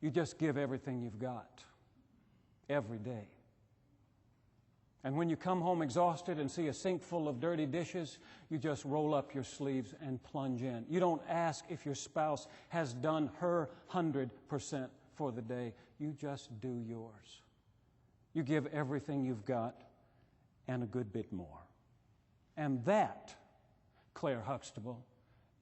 You just give everything you've got every day. And when you come home exhausted and see a sink full of dirty dishes, you just roll up your sleeves and plunge in. You don't ask if your spouse has done her 100% for the day. You just do yours. You give everything you've got and a good bit more. And that, Claire Huxtable,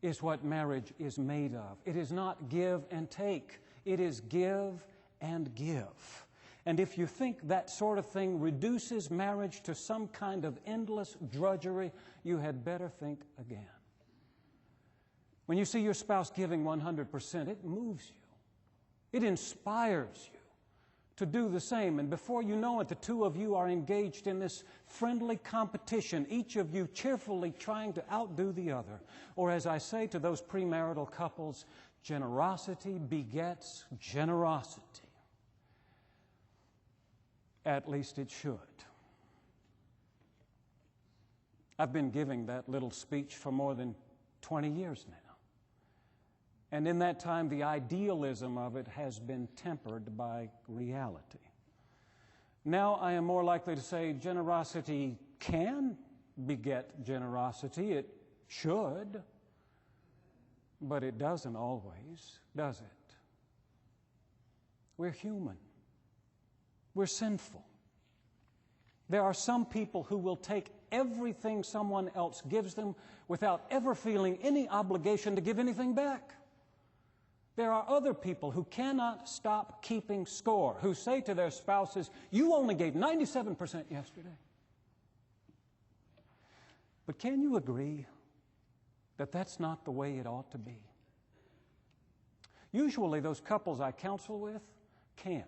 is what marriage is made of. It is not give and take. It is give and give. And if you think that sort of thing reduces marriage to some kind of endless drudgery, you had better think again. When you see your spouse giving 100%, it moves you. It inspires you to do the same. And before you know it, the two of you are engaged in this friendly competition, each of you cheerfully trying to outdo the other. Or as I say to those premarital couples, generosity begets generosity. At least it should. I've been giving that little speech for more than 20 years now. And in that time, the idealism of it has been tempered by reality. Now I am more likely to say generosity can beget generosity. It should. But it doesn't always, does it? We're human. We're sinful. There are some people who will take everything someone else gives them without ever feeling any obligation to give anything back. There are other people who cannot stop keeping score, who say to their spouses, "You only gave 97% yesterday." But can you agree that that's not the way it ought to be? Usually those couples I counsel with can.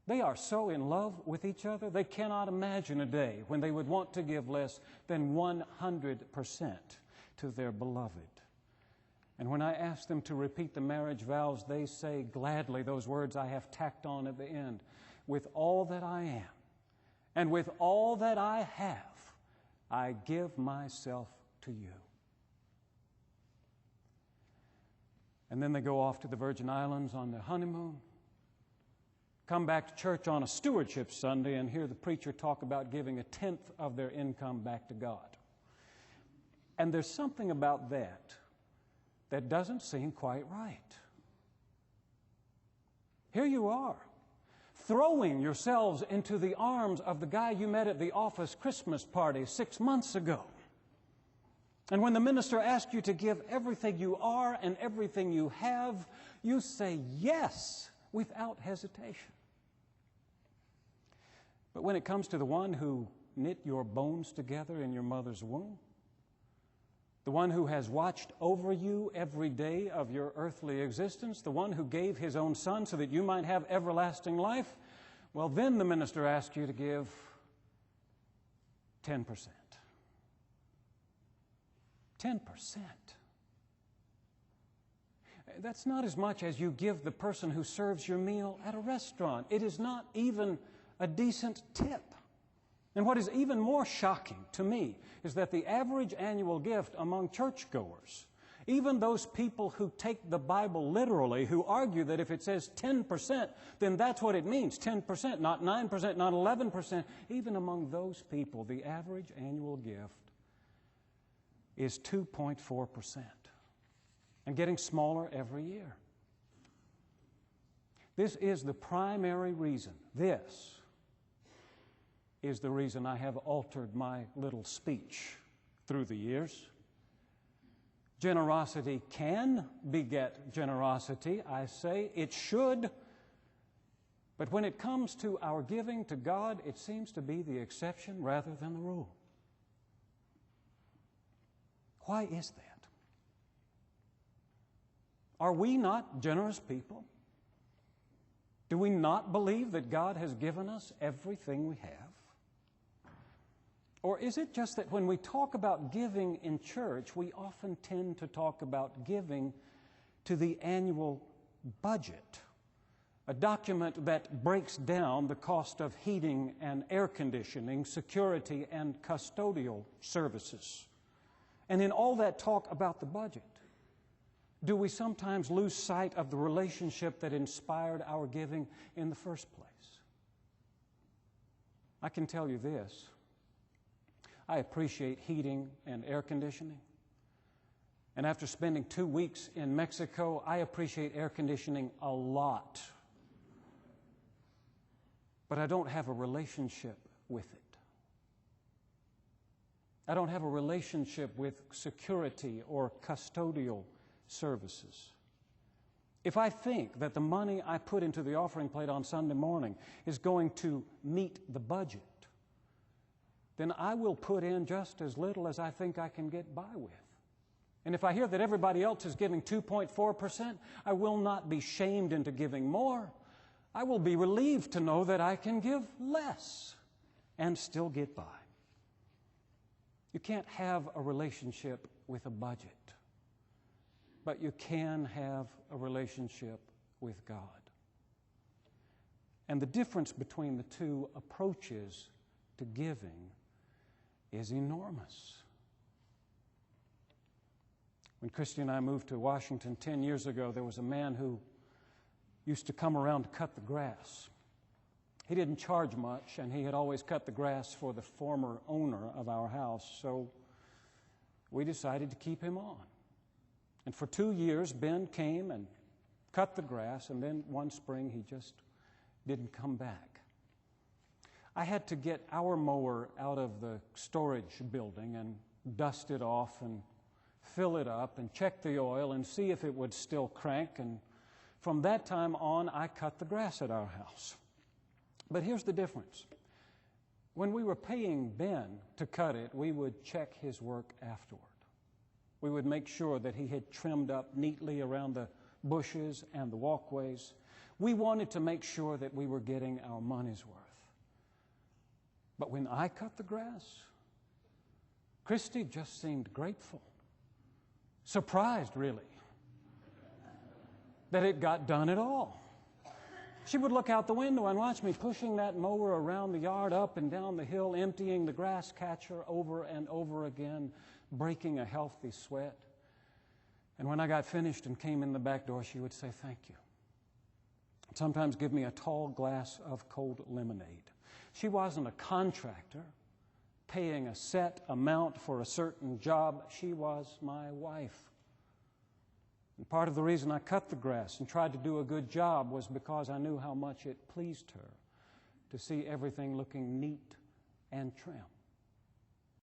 They are so in love with each other, they cannot imagine a day when they would want to give less than 100% to their beloved. And when I ask them to repeat the marriage vows, they say gladly those words I have tacked on at the end. With all that I am, and with all that I have, I give myself to you. And then they go off to the Virgin Islands on their honeymoon, come back to church on a stewardship Sunday and hear the preacher talk about giving 1/10 of their income back to God. And there's something about that doesn't seem quite right. Here you are, throwing yourselves into the arms of the guy you met at the office Christmas party 6 months ago. And when the minister asks you to give everything you are and everything you have, you say yes without hesitation. But when it comes to the one who knit your bones together in your mother's womb, the one who has watched over you every day of your earthly existence, the one who gave his own son so that you might have everlasting life, well, then the minister asks you to give 10%. 10%. That's not as much as you give the person who serves your meal at a restaurant. It is not even a decent tip. And what is even more shocking to me is that the average annual gift among churchgoers, even those people who take the Bible literally, who argue that if it says 10%, then that's what it means, 10%, not 9%, not 11%, even among those people, the average annual gift is 2.4%. And getting smaller every year. This is the primary reason. This is the reason I have altered my little speech through the years. Generosity can beget generosity, I say. It should. But when it comes to our giving to God, it seems to be the exception rather than the rule. Why is that? Are we not generous people? Do we not believe that God has given us everything we have? Or is it just that when we talk about giving in church, we often tend to talk about giving to the annual budget, a document that breaks down the cost of heating and air conditioning, security and custodial services? And in all that talk about the budget, do we sometimes lose sight of the relationship that inspired our giving in the first place? I can tell you this. I appreciate heating and air conditioning. And after spending 2 weeks in Mexico, I appreciate air conditioning a lot. But I don't have a relationship with it. I don't have a relationship with security or custodial services. If I think that the money I put into the offering plate on Sunday morning is going to meet the budget, then I will put in just as little as I think I can get by with. And if I hear that everybody else is giving 2.4%, I will not be shamed into giving more. I will be relieved to know that I can give less and still get by. You can't have a relationship with a budget, but you can have a relationship with God. And the difference between the two approaches to giving is enormous. When Christy and I moved to Washington 10 years ago, there was a man who used to come around to cut the grass. He didn't charge much, and he had always cut the grass for the former owner of our house, so we decided to keep him on. And for 2 years, Ben came and cut the grass, and then one spring he just didn't come back. I had to get our mower out of the storage building and dust it off and fill it up and check the oil and see if it would still crank. And from that time on, I cut the grass at our house. But here's the difference. When we were paying Ben to cut it, we would check his work afterward. We would make sure that he had trimmed up neatly around the bushes and the walkways. We wanted to make sure that we were getting our money's worth. But when I cut the grass, Christy just seemed grateful, surprised really, that it got done at all. She would look out the window and watch me pushing that mower around the yard, up and down the hill, emptying the grass catcher over and over again, breaking a healthy sweat. And when I got finished and came in the back door, she would say, "Thank you." Sometimes give me a tall glass of cold lemonade. She wasn't a contractor paying a set amount for a certain job. She was my wife. And part of the reason I cut the grass and tried to do a good job was because I knew how much it pleased her to see everything looking neat and trim.